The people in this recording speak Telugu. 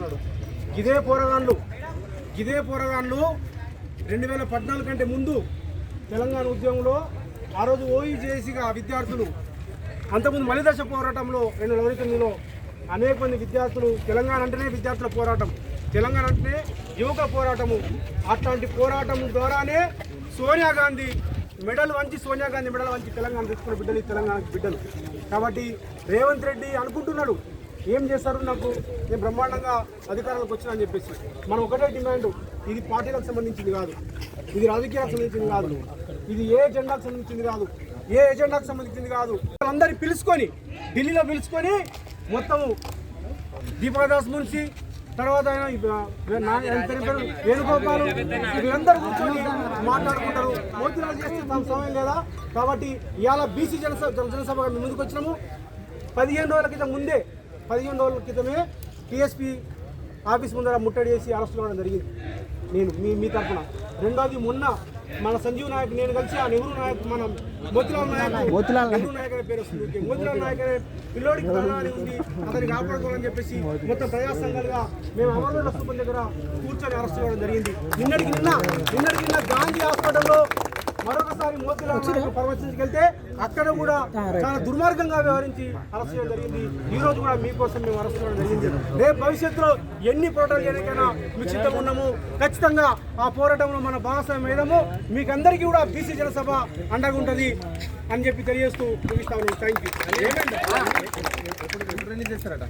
మాట్లాడుతున్నాడు. ఇదే పోరగాన్లు 2014 కంటే ముందు తెలంగాణ ఉద్యమంలో ఆ రోజు ఓఈజేసీగా విద్యార్థులు, అంతకుముందు మలిదశ పోరాటంలో 2019లో అనేక మంది విద్యార్థులు, తెలంగాణ అంటేనే విద్యార్థుల పోరాటం, తెలంగాణ అంటేనే యువక పోరాటము, అట్లాంటి పోరాటం ద్వారానే సోనియా గాంధీ మెడల్ వంచి తెలంగాణ తెచ్చుకున్న బిడ్డలు తెలంగాణకి బిడ్డలు. కాబట్టి రేవంత్ రెడ్డి అనుకుంటున్నాడు ఏం చేస్తారు, నాకు నేను బ్రహ్మాండంగా అధికారంలోకి వచ్చినా అని చెప్పేసి. మనం ఒకటే డిమాండ్, ఇది పార్టీలకు సంబంధించింది కాదు, ఇది రాజకీయాలకు సంబంధించింది కాదు, ఇది ఏ ఎజెండాకు సంబంధించింది కాదు. అందరినీ పిలుచుకొని ఢిల్లీలో మొత్తము దీపదాస్ మున్షి, తర్వాత వేణుగోపాల్, వీళ్ళందరూ కూర్చొని మాట్లాడుకుంటారు. మోతీలాల్ చేస్తే తమ సమయం లేదా. కాబట్టి ఇవాళ బీసీ జనసభ ముందుకు వచ్చినాము. 15 రోజుల క్రితమే టీఎస్పీ ఆఫీస్ ముందర ముట్టడి చేసి అరెస్ట్ కావడం జరిగింది నేను మీ తరఫున. రెండోది మొన్న మన సంజీవ్ నాయక్ నేను కలిసి ఆ నెహ్రూ నాయక్, మన మోతీలాల్ నాయక్ అనే పేరు వస్తుంది, మోతీలాల్ నాయక్ అనే పిల్లోడికి ప్రాణాన్ని ఉంది, అతన్ని కాపాడుకోవాలని చెప్పేసి మొత్తం ప్రజా సంఘాలుగా మేము అమరవీరుల స్థూపం దగ్గర కూర్చొని అరెస్ట్ చేయడం జరిగింది. నిన్నటికి నిన్న గాంధీ హాస్పిటల్లో మరొకసారి మోతీలాల్ నాయక్ పరామర్శించుకెళ్తే అక్కడ కూడా చాలా దుర్మార్గంగా వ్యవహరించి అరెస్ట్ చేయడం జరిగింది. ఈ రోజు కూడా మీకోసం మేము అరెస్ట్ చేయడం జరిగింది. రేపు భవిష్యత్తులో ఎన్ని పోరాటాలు చేయడానికైనా మీకు సిద్ధంగా ఉన్నాము. ఖచ్చితంగా ఆ పోరాటంలో మన భాగస్వామ్యం ఏదమో మీకందరికీ కూడా బీసీ జనసభ అండగా ఉంటుంది అని చెప్పి తెలియజేస్తూ ముగిస్తాను. Thank you.